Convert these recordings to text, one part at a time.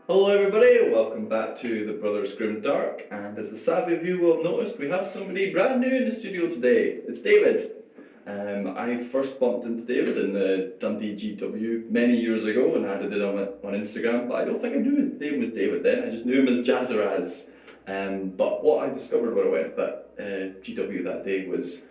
Hello everybody, welcome back to the Brothers Grimdark, and as the savvy of you will have noticed, we have somebody brand new in the studio today. It's David. I first bumped into David in the Dundee GW many years ago and added it on Instagram, but I don't think I knew his name was David then, I just knew him as Jazzaraz. But what I discovered when I went to that GW that day was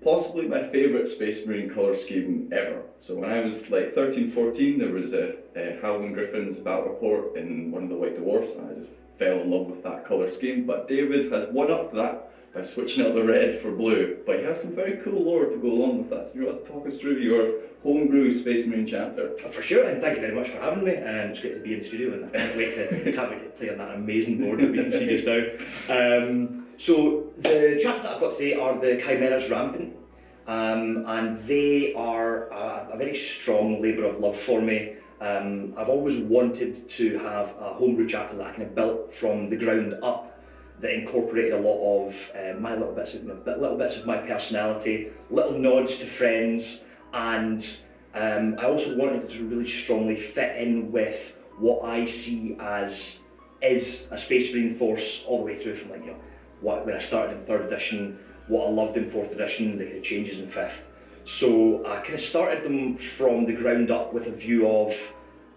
possibly my favourite Space Marine colour scheme ever. So when I was like 13, 14, there was a Howling Griffin's battle report in one of the White Dwarfs, and I just fell in love with that colour scheme. But David has one-upped that by switching out the red for blue. But he has some very cool lore to go along with that. So you want to talk us through your homebrew Space Marine chapter? For sure, and thank you very much for having me. It's great to be in the studio, and I can't wait to play on that amazing board that we can see just now. So the chapters that I've got today are the Chimeras Rampant, and they are a very strong labour of love for me. I've always wanted to have a homebrew chapter that I kind of built from the ground up, that incorporated a lot of my little bits of my personality, little nods to friends, and I also wanted it to really strongly fit in with what I see as is a Space Marine force all the way through from when I started in 3rd edition, what I loved in 4th edition, the kind of changes in 5th. So I kind of started them from the ground up with a view of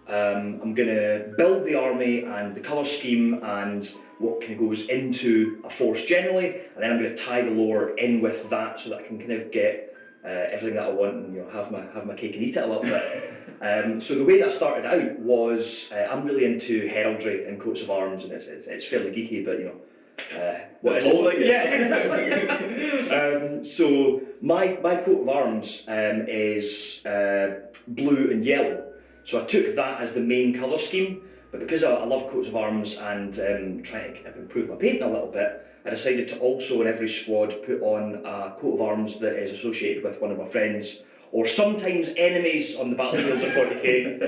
I'm going to build the army and the colour scheme and what kind of goes into a force generally, and then I'm going to tie the lore in with that so that I can kind of get everything that I want and have my cake and eat it a little bit. So the way that started out was I'm really into heraldry and coats of arms, and it's fairly geeky, but What's the whole thing? Yeah. So my coat of arms is blue and yellow. So I took that as the main colour scheme, but because I love coats of arms and trying to kind of improve my painting a little bit, I decided to also in every squad put on a coat of arms that is associated with one of my friends, or sometimes enemies on the battlefields of 40k.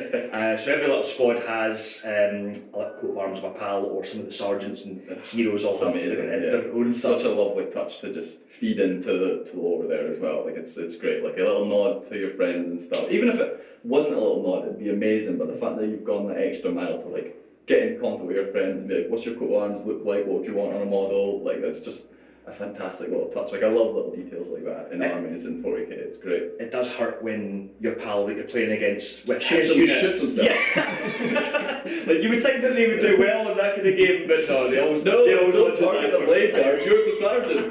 So every little squad has a little coat of arms of a pal, or some of the sergeants and heroes all have their own stuff. Such a lovely touch to just feed into the lore there as well. Like it's great, like a little nod to your friends and stuff. Even if it wasn't a little nod, it'd be amazing. But the fact that you've gone that extra mile to like get in contact with your friends and be like, what's your coat of arms look like? What do you want on a model? Like that's just a fantastic little touch. Like I love little details like that in armies in 40k. It's great. It does hurt when your pal that you're playing against with shits himself. Yeah. Like you would think that they would do well in that kind of game, but no, they always don't target the blade guard. You're the sergeant.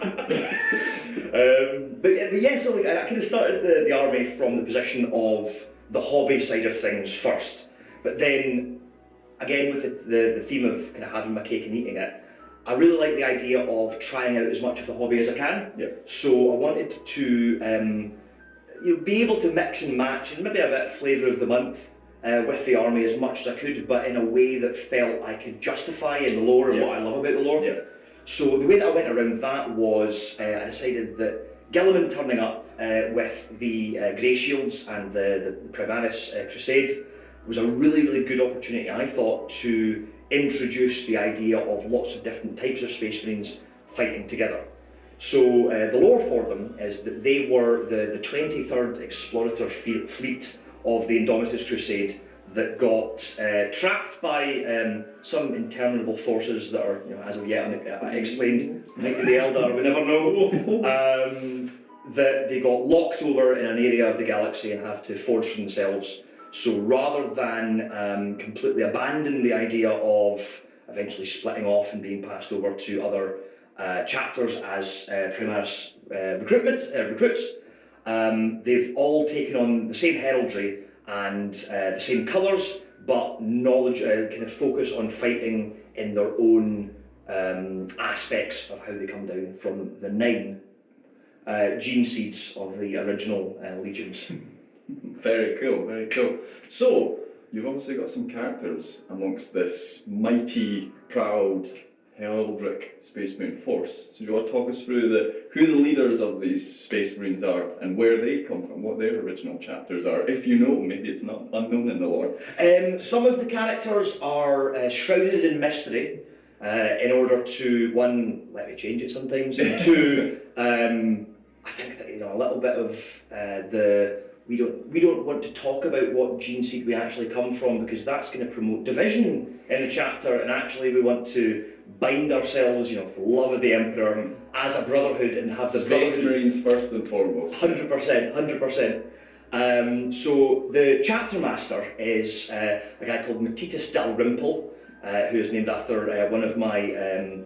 But yeah, so I kind of started the army from the position of the hobby side of things first, but then again with the theme of kind of having my cake and eating it, I really like the idea of trying out as much of the hobby as I can. Yeah. So I wanted to be able to mix and match and maybe a bit of flavour of the month with the army as much as I could, but in a way that felt I could justify in the lore and what I love about the lore. Yeah. So the way that I went around that was I decided that Gilliman turning up with the Grey Shields and the Primaris Crusade was a really, really good opportunity, I thought, to introduce the idea of lots of different types of Space Marines fighting together. So the lore for them is that they were the 23rd Explorator fleet of the Indomitus Crusade that got trapped by some interminable forces that are, as of yet unexplained, might be the Eldar, we never know, that they got locked over in an area of the galaxy and have to forge for themselves. So rather than completely abandon the idea of eventually splitting off and being passed over to other chapters as Primaris recruits, they've all taken on the same heraldry and the same colours, but knowledge, kind of focus on fighting in their own aspects of how they come down from the 9 gene seeds of the original legions. Very cool, very cool. So, you've obviously got some characters amongst this mighty, proud, heraldic Space Marine force. So do you want to talk us through who the leaders of these Space Marines are and where they come from, what their original chapters are? If you know, maybe it's not unknown in the lore. Some of the characters are shrouded in mystery in order to, one, let me change it sometimes, and two, I think that a little bit of the we don't want to talk about what gene seed we actually come from, because that's going to promote division in the chapter, and actually we want to bind ourselves, for the love of the Emperor, as a brotherhood, and have the Space Marines first and foremost. 100%. So the chapter master is a guy called Matitas Dalrymple, who is named after one of my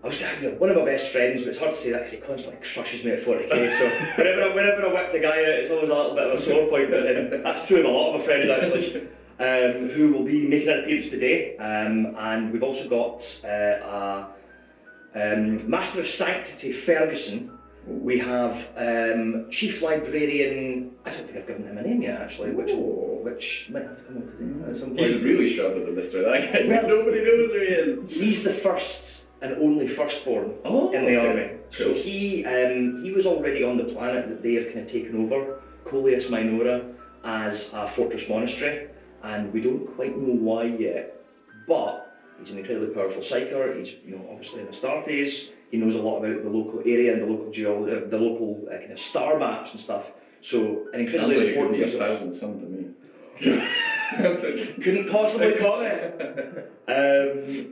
one of my best friends, but it's hard to say that because he constantly crushes me at 40k. So whenever I whip the guy out, it's always a little bit of a sore point. And that's true of a lot of my friends actually. Who will be making an appearance today, and we've also got a Master of Sanctity Ferguson. We have Chief Librarian. I don't think I've given him a name yet actually, which might have to come up today at some point. He's really shrouded in mystery. That guy, well, nobody knows who he is. He's the first and only firstborn in the army. Cool. So he was already on the planet that they have kind of taken over, Coleus Minora, as a fortress monastery, and we don't quite know why yet, but he's an incredibly powerful psyker. He's obviously an Astartes. He knows a lot about the local area and the local kind of star maps and stuff. So an incredibly important. Sounds like 1,000 some to me. Couldn't possibly comment.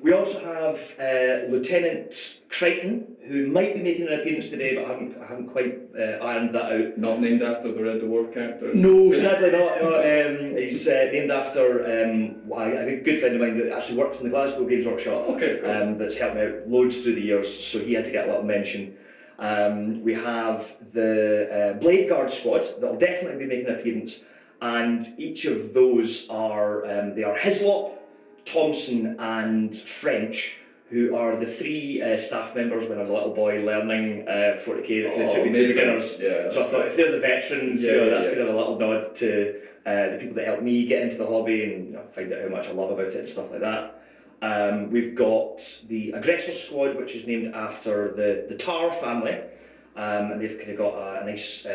We also have Lieutenant Creighton, who might be making an appearance today, but I haven't quite ironed that out. Not named after the Red Dwarf character? No, sadly not. No, he's named after a good friend of mine that actually works in the Glasgow Games Workshop. Okay, cool. That's helped me out loads through the years, so he had to get a little mention. We have the Blade Guard squad that'll definitely be making an appearance. And each of those are Hislop, Thompson and French, who are the three staff members when I was a little boy learning 40k that kind of took me through beginners. Yeah, so I thought if they're the veterans, that's kind of a little nod to the people that helped me get into the hobby and find out how much I love about it and stuff like that. We've got the Aggressor squad, which is named after the Tar family, and they've kind of got a nice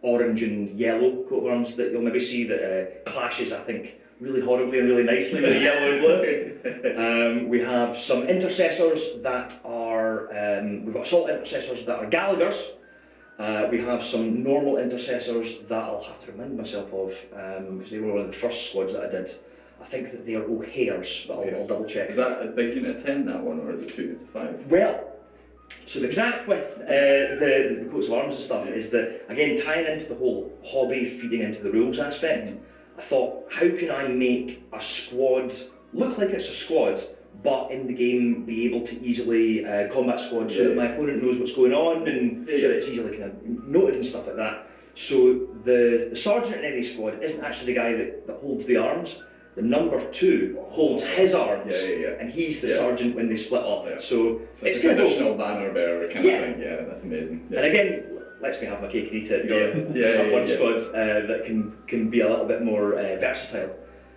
orange and yellow coat of arms that you'll maybe see that clashes, I think, really horribly and really nicely with the yellow and blue. We have some intercessors that are, we've got assault intercessors that are Gallaghers. We have some normal intercessors that I'll have to remind myself of, because they were one of the first squads that I did. I think that they are O'Hares, but I'll double check. Is that a big unit of 10, that one, or is it 2 to 5? Well, so the crack with the coats of arms and stuff is that, again, tying into the whole hobby, feeding into the rules aspect, I thought, how can I make a squad look like it's a squad, but in the game be able to easily combat squad so that my opponent knows what's going on and so that it's easily kind of noted and stuff like that. So the sergeant in any squad isn't actually the guy that holds the arms. The number 2 holds his arms, and he's the sergeant when they split up. Yeah. So it's kind of traditional banner bearer kind of thing. Yeah, that's amazing. Yeah. And again, lets me have my cake and eat it. Have one squad that can be a little bit more versatile.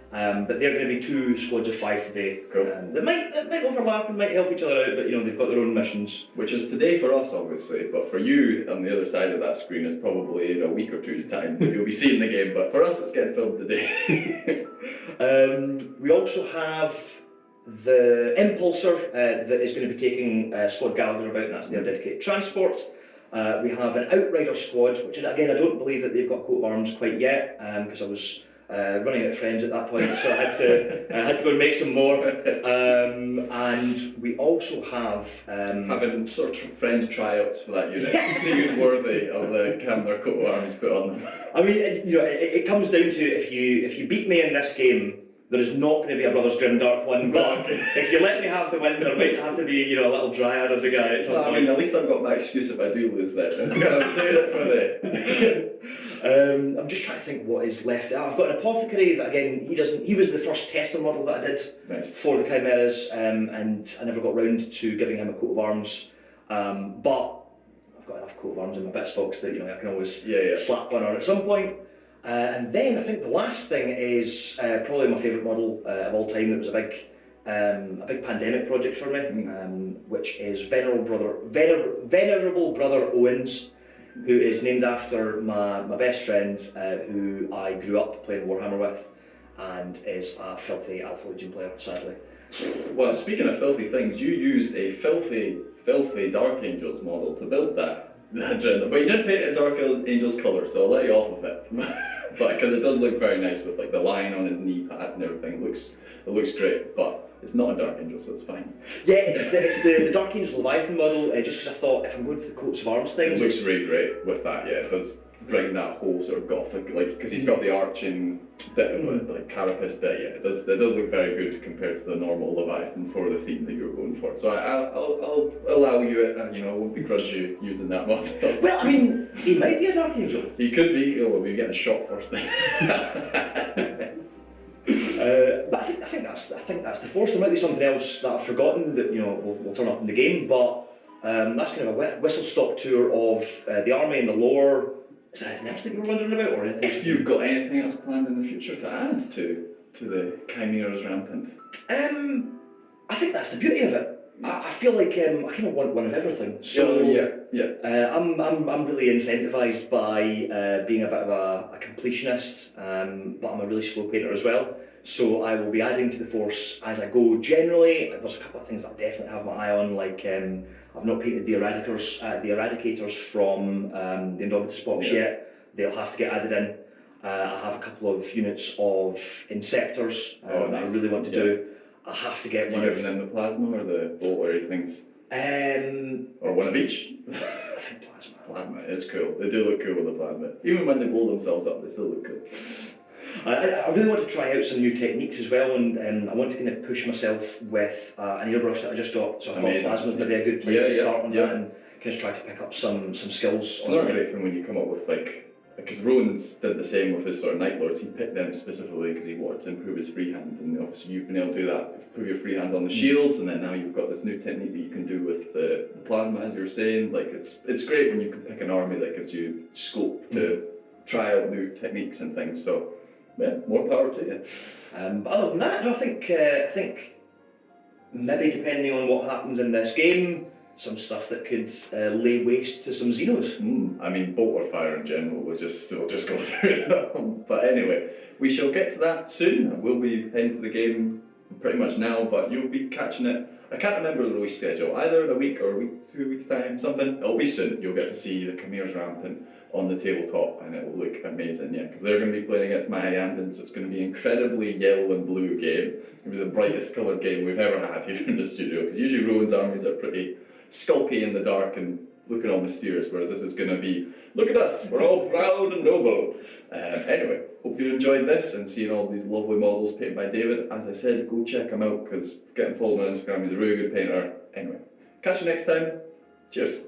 But they're going to be 2 squads of 5 today. Cool. That might overlap and might help each other out, but they've got their own missions. Which is today for us, obviously, but for you on the other side of that screen is probably in a week or two's time that you'll be seeing the game. But for us, it's getting filmed today. We also have the Impulsor that is going to be taking Squad Gallagher about, and that's their dedicated transport. We have an Outrider squad, which again I don't believe that they've got a coat of arms quite yet, because I was running out of friends at that point, so I had to go and make some more. And we also have having sort of friend tryouts for that unit. See who's worthy of having their coat of arms put on them. I mean, it comes down to if you beat me in this game, there is not going to be a Brothers Grimdark one, but if you let me have the win, there might have to be a little dryad as a guy at some point. I mean, at least I've got my excuse if I do lose then. That's what I was doing it for the. I'm just trying to think what is left. I've got an apothecary that again he was the first tester model that I did for the Chimeras, and I never got round to giving him a coat of arms. But I've got enough coat of arms in my bits box that I can always slap one on at some point. And then I think the last thing is probably my favourite model of all time. That was a big pandemic project for me, which is Venerable Brother Owens, who is named after my best friend who I grew up playing Warhammer with, and is a filthy Alpha Legion player, sadly. Well, speaking of filthy things, you used a filthy Dark Angels model to build that. But you didn't paint it in Dark Angel's colour, so I'll let you off of it. But because it does look very nice with like the line on his knee pad and everything, it looks great. But it's not a Dark Angel, so it's fine. Yeah, it's the Dark Angels Leviathan model. Just because I thought if I'm going for the coats of arms thing, It looks really great with that. Yeah, it does bring that whole sort of gothic, like because he's got the arching bit of it, like carapace bit. Yeah, it does look very good compared to the normal Leviathan for the theme that you're going for. So I'll allow you it, and I won't begrudge you using that model. Well, I mean, he might be a Dark Angel. He could be. Oh, we're getting shot first thing. But I think that's the force. There might be something else that I've forgotten that will turn up in the game. But that's kind of a whistle stop tour of the army and the lore. Is there anything else that you were wondering about, or anything? If you've got anything else planned in the future to add to the Chimeras Rampant? I think that's the beauty of it. I feel like I kind of want one of everything. So yeah. I'm really incentivised by being a bit of a completionist, but I'm a really slow painter as well. So I will be adding to the force as I go. Generally, there's a couple of things that I definitely have my eye on, like I've not painted the Eradicators from the Indomitus box yet. They'll have to get added in. I have a couple of units of Inceptors that I really want to do. I have to get one of them. The plasma or the bolt or things? Or one of each? I think plasma. Plasma, it's cool. They do look cool with the plasma. Even when they blow themselves up, they still look cool. I really want to try out some new techniques as well, and I want to kind of push myself with an airbrush that I just got. So I thought plasma was maybe a good place to start on that, and kind of try to pick up some skills. It's not a great thing when you come up with because Rowan's did the same with his sort of Night Lords. He picked them specifically because he wanted to improve his freehand, and obviously you've been able to do that. Improve your freehand on the shields, and then now you've got this new technique that you can do with the plasma, as you were saying. Like it's great when you can pick an army that gives you scope to try out new techniques and things. So yeah, more power to you. But other than that, no, I think maybe depending on what happens in this game, some stuff that could lay waste to some Xenos. I mean, bolt or fire in general, we'll just go through them. But anyway, we shall get to that soon. We'll be heading to the game pretty much now, but you'll be catching it. I can't remember the release schedule, either in a week or a week, 2 weeks' time, something. It'll be soon. You'll get to see the Chimeras Rampant on the tabletop, and it will look amazing, because they're going to be playing against Mayandin, so it's going to be an incredibly yellow and blue game. It's going to be the brightest coloured game we've ever had here in the studio, because usually Rowan's armies are pretty skulky in the dark and looking all mysterious, whereas this is going to be, look at us, we're all proud and noble. Anyway, hope you enjoyed this and seeing all these lovely models painted by David. As I said, go check him out, because getting followed on Instagram, he's a really good painter. Anyway, catch you next time. Cheers.